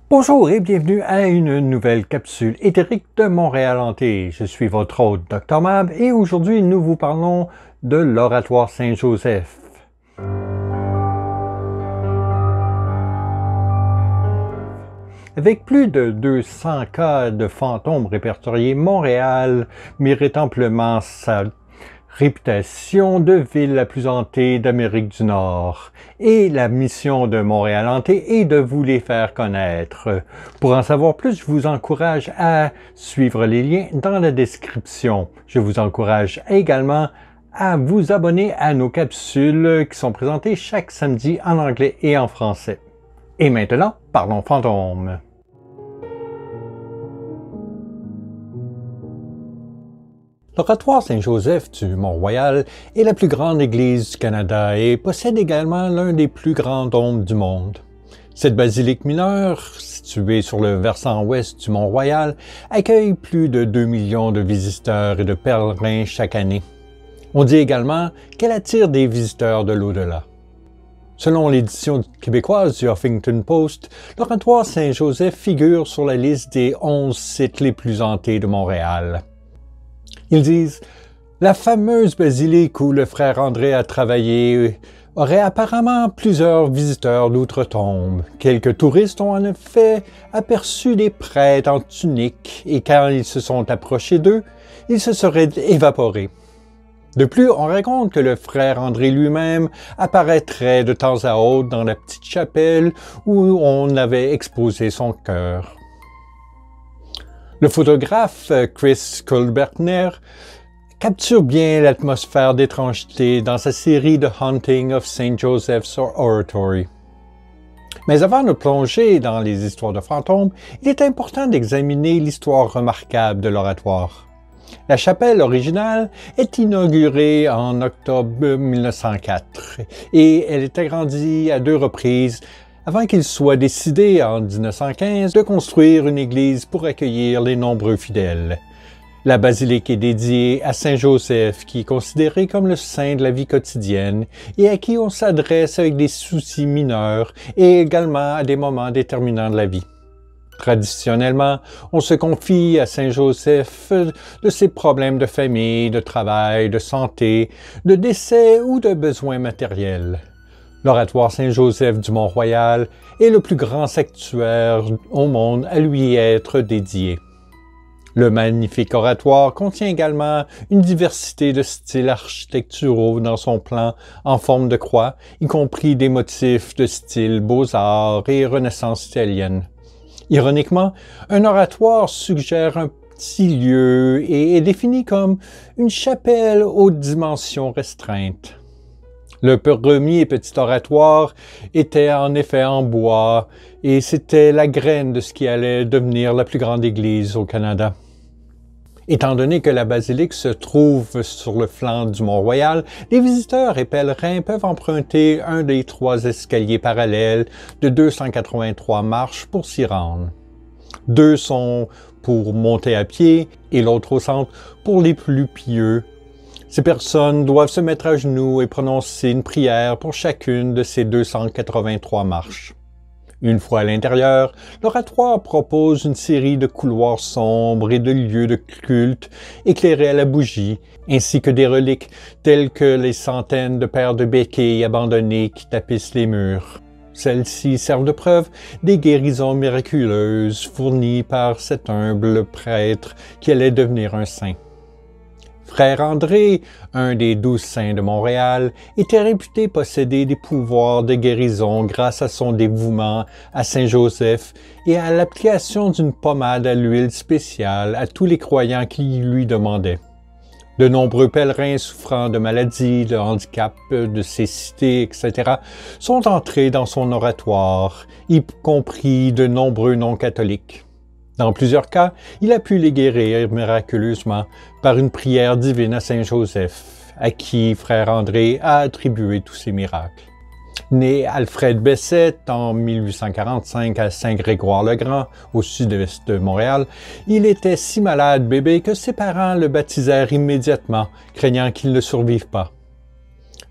Bonjour et bienvenue à une nouvelle capsule éthérique de Montréal Hanté. Je suis votre hôte Dr Mab et aujourd'hui nous vous parlons de l'Oratoire Saint-Joseph. Avec plus de 200 cas de fantômes répertoriés, Montréal mérite amplement sa réputation de ville la plus hantée d'Amérique du Nord. Et la mission de Montréal Hanté est de vous les faire connaître. Pour en savoir plus, je vous encourage à suivre les liens dans la description. Je vous encourage également à vous abonner à nos capsules qui sont présentées chaque samedi en anglais et en français. Et maintenant, parlons fantômes. L'Oratoire Saint-Joseph du Mont-Royal est la plus grande église du Canada et possède également l'un des plus grands dômes du monde. Cette basilique mineure, située sur le versant ouest du Mont-Royal, accueille plus de 2 millions de visiteurs et de pèlerins chaque année. On dit également qu'elle attire des visiteurs de l'au-delà. Selon l'édition québécoise du Huffington Post, l'Oratoire Saint-Joseph figure sur la liste des 11 sites les plus hantés de Montréal. Ils disent « La fameuse basilique où le frère André a travaillé aurait apparemment plusieurs visiteurs d'outre-tombe. Quelques touristes ont en effet aperçu des prêtres en tunique et quand ils se sont approchés d'eux, ils se seraient évaporés. De plus, on raconte que le frère André lui-même apparaîtrait de temps à autre dans la petite chapelle où on avait exposé son cœur. » Le photographe Chris Colbertner capture bien l'atmosphère d'étrangeté dans sa série The Haunting of St. Joseph's Oratory. Mais avant de plonger dans les histoires de fantômes, il est important d'examiner l'histoire remarquable de l'oratoire. La chapelle originale est inaugurée en octobre 1904 et elle est agrandie à 2 reprises avant qu'il soit décidé en 1915 de construire une église pour accueillir les nombreux fidèles. La basilique est dédiée à Saint Joseph, qui est considéré comme le saint de la vie quotidienne et à qui on s'adresse avec des soucis mineurs et également à des moments déterminants de la vie. Traditionnellement, on se confie à Saint Joseph de ses problèmes de famille, de travail, de santé, de décès ou de besoins matériels. L'Oratoire Saint-Joseph du Mont-Royal est le plus grand sanctuaire au monde à lui être dédié. Le magnifique oratoire contient également une diversité de styles architecturaux dans son plan en forme de croix, y compris des motifs de style Beaux-Arts et Renaissance italienne. Ironiquement, un oratoire suggère un petit lieu et est défini comme une chapelle aux dimensions restreintes. Le premier petit oratoire était en effet en bois et c'était la graine de ce qui allait devenir la plus grande église au Canada. Étant donné que la basilique se trouve sur le flanc du Mont-Royal, les visiteurs et pèlerins peuvent emprunter un des 3 escaliers parallèles de 283 marches pour s'y rendre. 2 sont pour monter à pied et l'autre au centre pour les plus pieux. Ces personnes doivent se mettre à genoux et prononcer une prière pour chacune de ces 283 marches. Une fois à l'intérieur, l'oratoire propose une série de couloirs sombres et de lieux de culte éclairés à la bougie, ainsi que des reliques telles que les centaines de paires de béquilles abandonnées qui tapissent les murs. Celles-ci servent de preuve des guérisons miraculeuses fournies par cet humble prêtre qui allait devenir un saint. Frère André, un des 12 saints de Montréal, était réputé posséder des pouvoirs de guérison grâce à son dévouement à Saint Joseph et à l'application d'une pommade à l'huile spéciale à tous les croyants qui lui demandaient. De nombreux pèlerins souffrant de maladies, de handicaps, de cécité, etc., sont entrés dans son oratoire, y compris de nombreux non-catholiques. Dans plusieurs cas, il a pu les guérir miraculeusement par une prière divine à Saint Joseph, à qui frère André a attribué tous ces miracles. Né Alfred Bessette en 1845 à Saint-Grégoire-le-Grand, au sud-est de Montréal, il était si malade bébé que ses parents le baptisèrent immédiatement, craignant qu'il ne survive pas.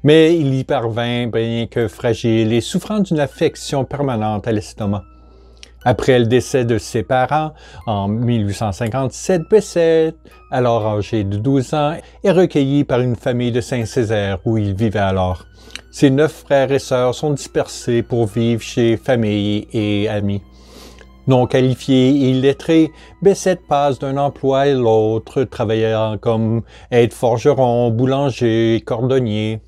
Mais il y parvint, bien que fragile et souffrant d'une affection permanente à l'estomac. Après le décès de ses parents, en 1857, Bessette, alors âgé de 12 ans, est recueilli par une famille de Saint-Césaire où il vivait alors. Ses 9 frères et sœurs sont dispersés pour vivre chez famille et amis. Non qualifié et illettré, Bessette passe d'un emploi à l'autre, travaillant comme aide-forgeron, boulanger, cordonnier.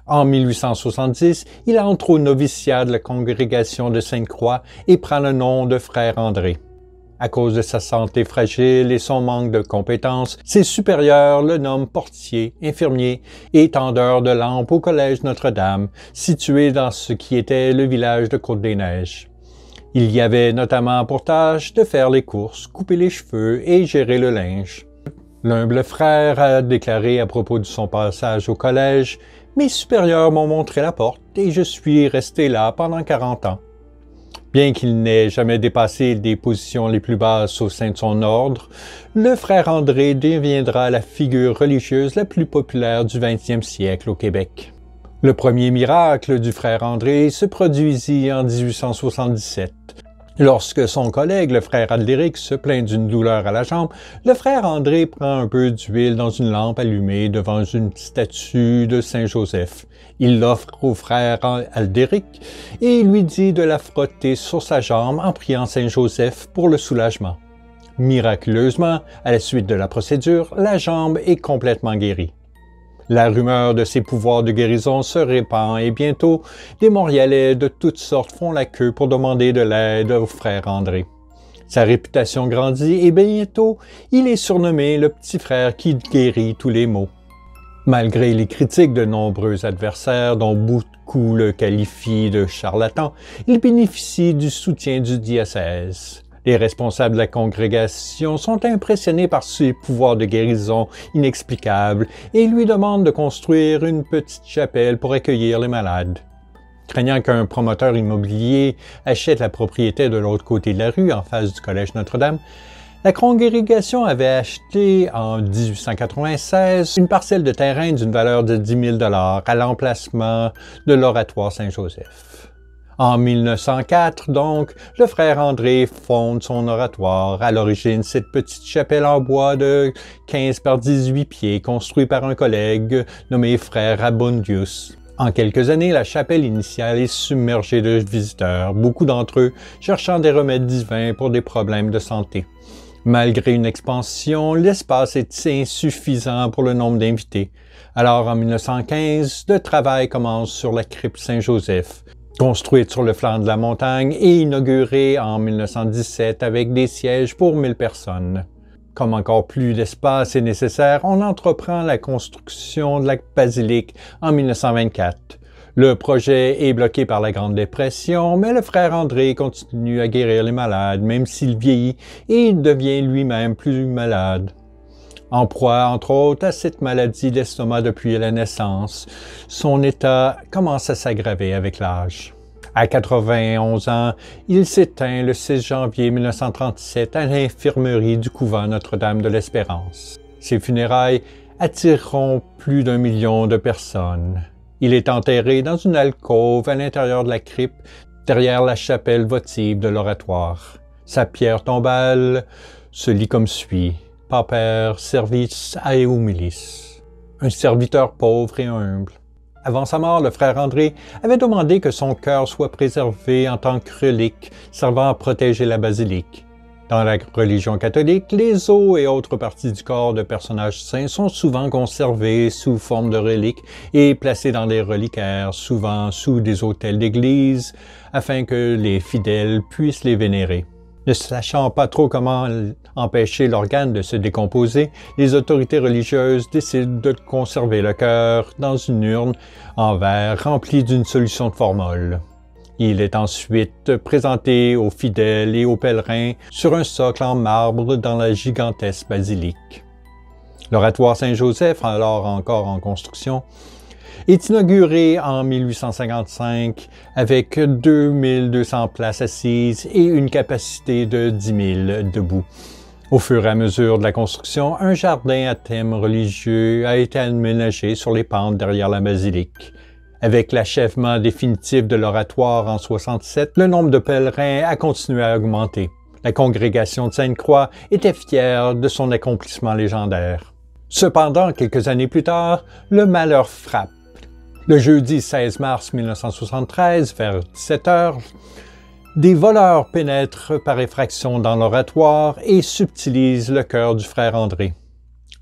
En 1870, il entre au noviciat de la congrégation de Sainte-Croix et prend le nom de frère André. À cause de sa santé fragile et son manque de compétences, ses supérieurs le nomment portier, infirmier et tendeur de lampes au collège Notre-Dame, situé dans ce qui était le village de Côte-des-Neiges. Il y avait notamment pour tâche de faire les courses, couper les cheveux et gérer le linge. L'humble frère a déclaré à propos de son passage au collège « Mes supérieurs m'ont montré la porte et je suis resté là pendant 40 ans. » Bien qu'il n'ait jamais dépassé des positions les plus basses au sein de son ordre, le frère André deviendra la figure religieuse la plus populaire du 20e siècle au Québec. Le premier miracle du frère André se produisit en 1877. Lorsque son collègue, le frère Aldéric, se plaint d'une douleur à la jambe, le frère André prend un peu d'huile dans une lampe allumée devant une statue de Saint-Joseph. Il l'offre au frère Aldéric et lui dit de la frotter sur sa jambe en priant Saint-Joseph pour le soulagement. Miraculeusement, à la suite de la procédure, la jambe est complètement guérie. La rumeur de ses pouvoirs de guérison se répand et bientôt, des Montréalais de toutes sortes font la queue pour demander de l'aide au frère André. Sa réputation grandit et bientôt, il est surnommé le petit frère qui guérit tous les maux. Malgré les critiques de nombreux adversaires, dont beaucoup le qualifient de charlatan, il bénéficie du soutien du diocèse. Les responsables de la congrégation sont impressionnés par ses pouvoirs de guérison inexplicables et lui demandent de construire une petite chapelle pour accueillir les malades. Craignant qu'un promoteur immobilier achète la propriété de l'autre côté de la rue, en face du collège Notre-Dame, la congrégation avait acheté en 1896 une parcelle de terrain d'une valeur de 10 000 $ à l'emplacement de l'oratoire Saint-Joseph. En 1904, donc, le frère André fonde son oratoire. À l'origine, cette petite chapelle en bois de 15 par 18 pieds, construite par un collègue nommé frère Abundius. En quelques années, la chapelle initiale est submergée de visiteurs, beaucoup d'entre eux cherchant des remèdes divins pour des problèmes de santé. Malgré une expansion, l'espace est insuffisant pour le nombre d'invités. Alors, en 1915, le travail commence sur la crypte Saint-Joseph, construite sur le flanc de la montagne et inaugurée en 1917 avec des sièges pour 1000 personnes. Comme encore plus d'espace est nécessaire, on entreprend la construction de la basilique en 1924. Le projet est bloqué par la Grande Dépression, mais le frère André continue à guérir les malades, même s'il vieillit et il devient lui-même plus malade. En proie, entre autres, à cette maladie d'estomac depuis la naissance, son état commence à s'aggraver avec l'âge. À 91 ans, il s'éteint le 6 janvier 1937 à l'infirmerie du couvent Notre-Dame de l'Espérance. Ses funérailles attireront plus d'1 million de personnes. Il est enterré dans une alcôve à l'intérieur de la crypte, derrière la chapelle votive de l'oratoire. Sa pierre tombale se lit comme suit. Pauper servis ae humilis. Un serviteur pauvre et humble. Avant sa mort, le frère André avait demandé que son cœur soit préservé en tant que relique servant à protéger la basilique. Dans la religion catholique, les os et autres parties du corps de personnages saints sont souvent conservés sous forme de reliques et placés dans des reliquaires, souvent sous des autels d'église, afin que les fidèles puissent les vénérer. Ne sachant pas trop comment empêcher l'organe de se décomposer, les autorités religieuses décident de conserver le cœur dans une urne en verre remplie d'une solution de formol. Il est ensuite présenté aux fidèles et aux pèlerins sur un socle en marbre dans la gigantesque basilique. L'oratoire Saint-Joseph, alors encore en construction, est inauguré en 1855 avec 2200 places assises et une capacité de 10 000 debout. Au fur et à mesure de la construction, un jardin à thème religieux a été aménagé sur les pentes derrière la basilique. Avec l'achèvement définitif de l'oratoire en 67, le nombre de pèlerins a continué à augmenter. La congrégation de Sainte-Croix était fière de son accomplissement légendaire. Cependant, quelques années plus tard, le malheur frappe. Le jeudi 16 mars 1973, vers 17 h, des voleurs pénètrent par effraction dans l'oratoire et subtilisent le cœur du frère André.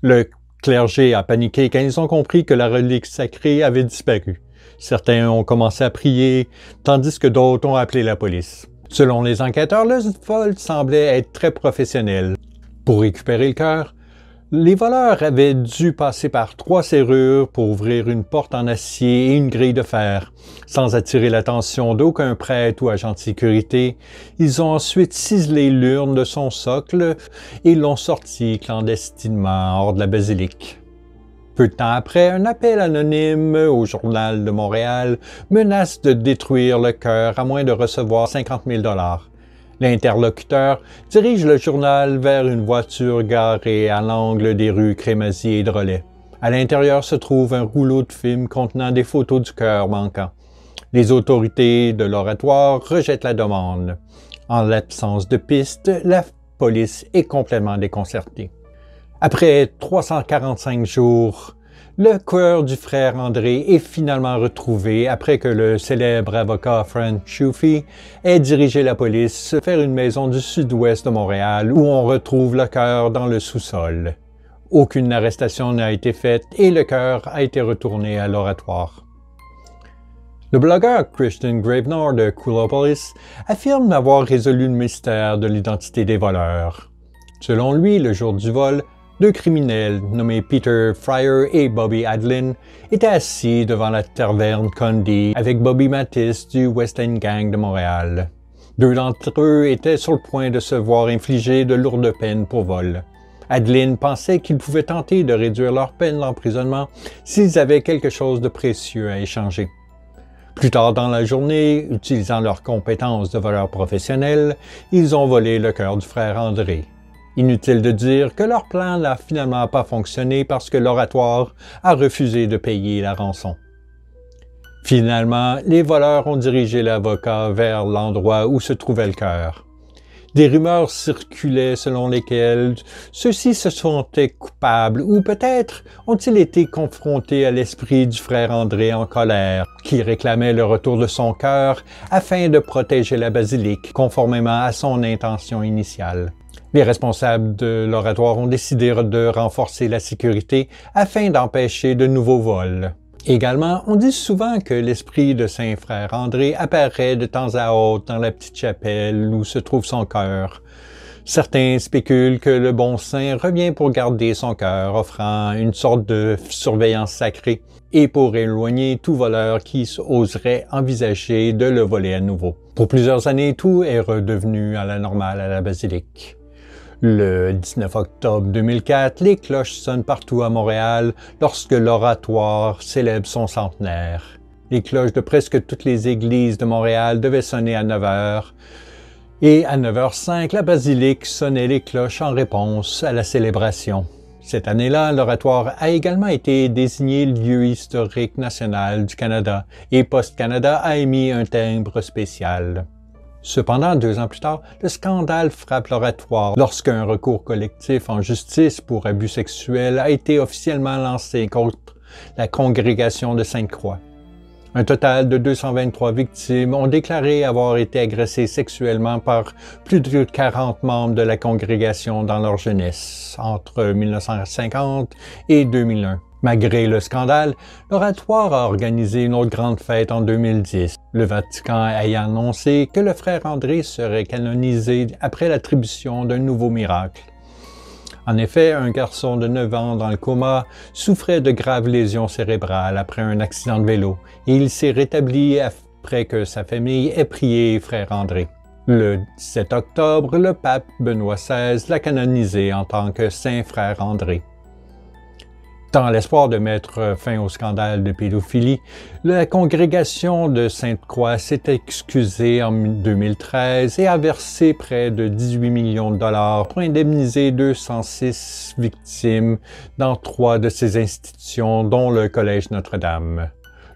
Le clergé a paniqué quand ils ont compris que la relique sacrée avait disparu. Certains ont commencé à prier, tandis que d'autres ont appelé la police. Selon les enquêteurs, le vol semblait être très professionnel. Pour récupérer le cœur, les voleurs avaient dû passer par 3 serrures pour ouvrir une porte en acier et une grille de fer. Sans attirer l'attention d'aucun prêtre ou agent de sécurité, ils ont ensuite ciselé l'urne de son socle et l'ont sorti clandestinement hors de la basilique. Peu de temps après, un appel anonyme au Journal de Montréal menace de détruire le cœur à moins de recevoir 50 000 $. L'interlocuteur dirige le journal vers une voiture garée à l'angle des rues Crémazie et Drolet. À l'intérieur se trouve un rouleau de film contenant des photos du cœur manquant. Les autorités de l'oratoire rejettent la demande. En l'absence de pistes, la police est complètement déconcertée. Après 345 jours, le cœur du frère André est finalement retrouvé après que le célèbre avocat Frank Schuffy ait dirigé la police vers une maison du sud-ouest de Montréal où on retrouve le cœur dans le sous-sol. Aucune arrestation n'a été faite et le cœur a été retourné à l'oratoire. Le blogueur Christian Gravenor de Coolopolis affirme avoir résolu le mystère de l'identité des voleurs. Selon lui, le jour du vol, 2 criminels nommés Peter Fryer et Bobby Adlin étaient assis devant la taverne Condy avec Bobby Mathis du West End Gang de Montréal. 2 d'entre eux étaient sur le point de se voir infliger de lourdes peines pour vol. Adlin pensait qu'ils pouvaient tenter de réduire leur peine d'emprisonnement s'ils avaient quelque chose de précieux à échanger. Plus tard dans la journée, utilisant leurs compétences de voleurs professionnels, ils ont volé le cœur du frère André. Inutile de dire que leur plan n'a finalement pas fonctionné parce que l'oratoire a refusé de payer la rançon. Finalement, les voleurs ont dirigé l'avocat vers l'endroit où se trouvait le cœur. Des rumeurs circulaient selon lesquelles ceux-ci se sentaient coupables ou peut-être ont-ils été confrontés à l'esprit du frère André en colère, qui réclamait le retour de son cœur afin de protéger la basilique, conformément à son intention initiale. Les responsables de l'oratoire ont décidé de renforcer la sécurité afin d'empêcher de nouveaux vols. Également, on dit souvent que l'esprit de Saint-Frère André apparaît de temps à autre dans la petite chapelle où se trouve son cœur. Certains spéculent que le bon saint revient pour garder son cœur, offrant une sorte de surveillance sacrée et pour éloigner tout voleur qui oserait envisager de le voler à nouveau. Pour plusieurs années, tout est redevenu à la normale à la basilique. Le 19 octobre 2004, les cloches sonnent partout à Montréal lorsque l'oratoire célèbre son centenaire. Les cloches de presque toutes les églises de Montréal devaient sonner à 9 h. Et à 9h05, la basilique sonnait les cloches en réponse à la célébration. Cette année-là, l'oratoire a également été désigné lieu historique national du Canada et Post Canada a émis un timbre spécial. Cependant, 2 ans plus tard, le scandale frappe l'oratoire lorsqu'un recours collectif en justice pour abus sexuels a été officiellement lancé contre la congrégation de Sainte-Croix. Un total de 223 victimes ont déclaré avoir été agressées sexuellement par plus de 40 membres de la congrégation dans leur jeunesse, entre 1950 et 2001. Malgré le scandale, l'oratoire a organisé une autre grande fête en 2010, le Vatican ayant annoncé que le frère André serait canonisé après l'attribution d'un nouveau miracle. En effet, un garçon de 9 ans dans le coma souffrait de graves lésions cérébrales après un accident de vélo et il s'est rétabli après que sa famille ait prié frère André. Le 17 octobre, le pape Benoît XVI l'a canonisé en tant que Saint Frère André. Dans l'espoir de mettre fin au scandale de pédophilie, la congrégation de Sainte-Croix s'est excusée en 2013 et a versé près de 18 millions de dollars pour indemniser 206 victimes dans 3 de ces institutions, dont le Collège Notre-Dame.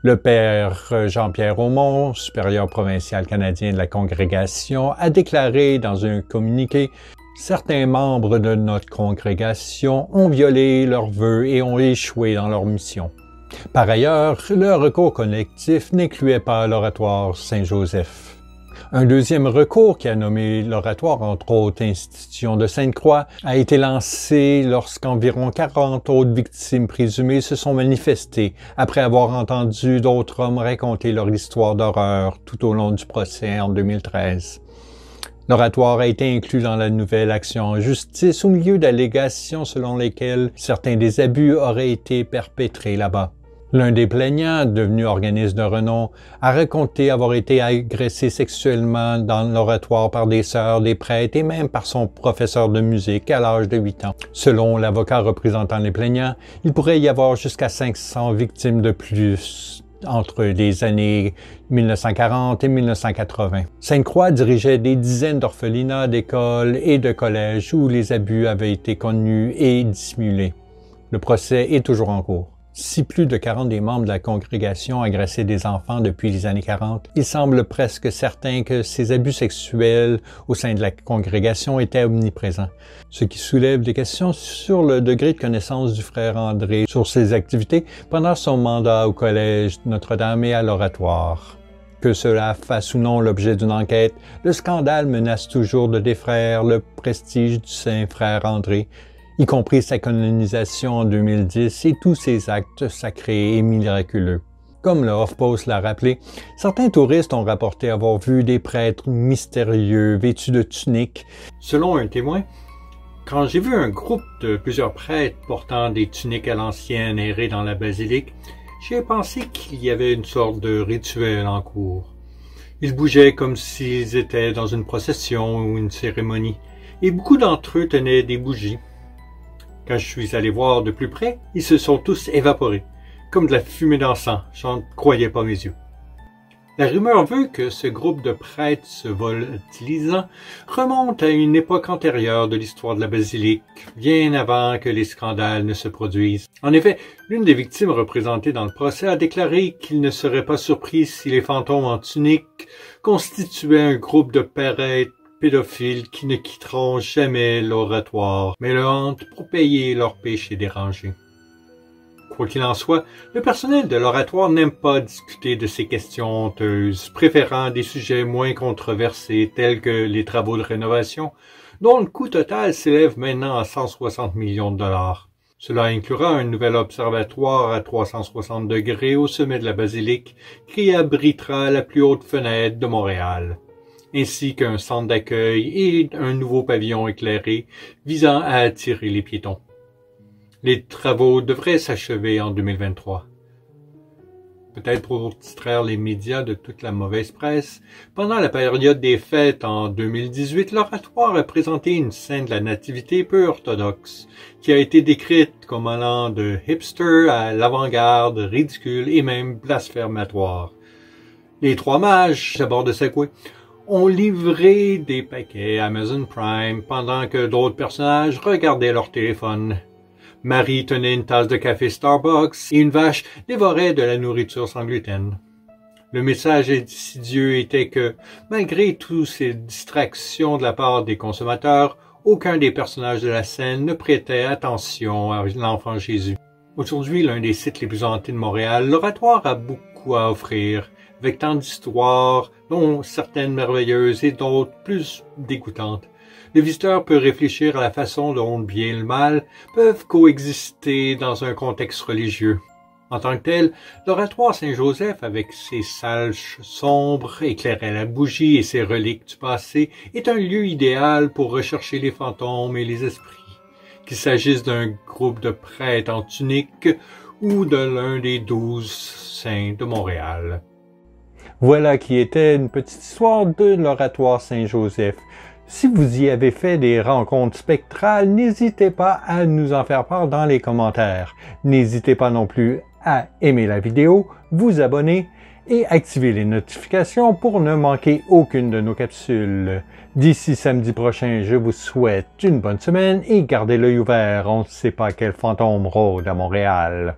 Le père Jean-Pierre Aumont, supérieur provincial canadien de la congrégation, a déclaré dans un communiqué « Certains membres de notre congrégation ont violé leurs vœux et ont échoué dans leur mission. » Par ailleurs, le recours collectif n'incluait pas l'Oratoire Saint-Joseph. Un deuxième recours, qui a nommé l'Oratoire, entre autres institutions de Sainte-Croix, a été lancé lorsqu'environ 40 autres victimes présumées se sont manifestées après avoir entendu d'autres hommes raconter leur histoire d'horreur tout au long du procès en 2013. L'Oratoire a été inclus dans la nouvelle action en justice au milieu d'allégations selon lesquelles certains des abus auraient été perpétrés là-bas. L'un des plaignants, devenu organisme de renom, a raconté avoir été agressé sexuellement dans l'oratoire par des sœurs, des prêtres et même par son professeur de musique à l'âge de 8 ans. Selon l'avocat représentant les plaignants, il pourrait y avoir jusqu'à 500 victimes de plus entre les années 1940 et 1980. Sainte-Croix dirigeait des dizaines d'orphelinats, d'écoles et de collèges où les abus avaient été connus et dissimulés. Le procès est toujours en cours. Si plus de 40 des membres de la congrégation agressaient des enfants depuis les années 40, il semble presque certain que ces abus sexuels au sein de la congrégation étaient omniprésents, ce qui soulève des questions sur le degré de connaissance du frère André sur ses activités pendant son mandat au Collège Notre-Dame et à l'Oratoire. Que cela fasse ou non l'objet d'une enquête, le scandale menace toujours de défraire le prestige du saint frère André, y compris sa canonisation en 2010 et tous ses actes sacrés et miraculeux. Comme le HuffPost l'a rappelé, certains touristes ont rapporté avoir vu des prêtres mystérieux vêtus de tuniques. Selon un témoin, quand j'ai vu un groupe de plusieurs prêtres portant des tuniques à l'ancienne errer dans la basilique, j'ai pensé qu'il y avait une sorte de rituel en cours. Ils bougeaient comme s'ils étaient dans une procession ou une cérémonie, et beaucoup d'entre eux tenaient des bougies. Quand je suis allé voir de plus près, ils se sont tous évaporés, comme de la fumée d'encens. J'en croyais pas mes yeux. La rumeur veut que ce groupe de prêtres se volatilisant remonte à une époque antérieure de l'histoire de la basilique, bien avant que les scandales ne se produisent. En effet, l'une des victimes représentées dans le procès a déclaré qu'il ne serait pas surpris si les fantômes en tunique constituaient un groupe de prêtres pédophiles qui ne quitteront jamais l'oratoire, mais le hantent pour payer leurs péchés dérangés. Quoi qu'il en soit, le personnel de l'oratoire n'aime pas discuter de ces questions honteuses, préférant des sujets moins controversés tels que les travaux de rénovation, dont le coût total s'élève maintenant à 160 millions de dollars. Cela inclura un nouvel observatoire à 360 degrés au sommet de la basilique qui abritera la plus haute fenêtre de Montréal, ainsi qu'un centre d'accueil et un nouveau pavillon éclairé visant à attirer les piétons. Les travaux devraient s'achever en 2023. Peut-être pour distraire les médias de toute la mauvaise presse, pendant la période des fêtes en 2018, l'oratoire a présenté une scène de la nativité peu orthodoxe, qui a été décrite comme allant de hipster à l'avant-garde, ridicule et même blasphématoire. Les trois mages, à bord de Segway, ont livré des paquets Amazon Prime pendant que d'autres personnages regardaient leur téléphone. Marie tenait une tasse de café Starbucks et une vache dévorait de la nourriture sans gluten. Le message insidieux était que, malgré toutes ces distractions de la part des consommateurs, aucun des personnages de la scène ne prêtait attention à l'enfant Jésus. Aujourd'hui, l'un des sites les plus hantés de Montréal, l'oratoire a beaucoup à offrir, avec tant d'histoires, dont certaines merveilleuses et d'autres plus dégoûtantes. Le visiteur peut réfléchir à la façon dont le bien et le mal peuvent coexister dans un contexte religieux. En tant que tel, l'oratoire Saint-Joseph, avec ses salles sombres, éclairées à la bougie et ses reliques du passé, est un lieu idéal pour rechercher les fantômes et les esprits, qu'il s'agisse d'un groupe de prêtres en tunique ou de l'un des 12 saints de Montréal. Voilà qui était une petite histoire de l'oratoire Saint-Joseph. Si vous y avez fait des rencontres spectrales, n'hésitez pas à nous en faire part dans les commentaires. N'hésitez pas non plus à aimer la vidéo, vous abonner et activer les notifications pour ne manquer aucune de nos capsules. D'ici samedi prochain, je vous souhaite une bonne semaine et gardez l'œil ouvert, on ne sait pas quel fantôme rôde à Montréal.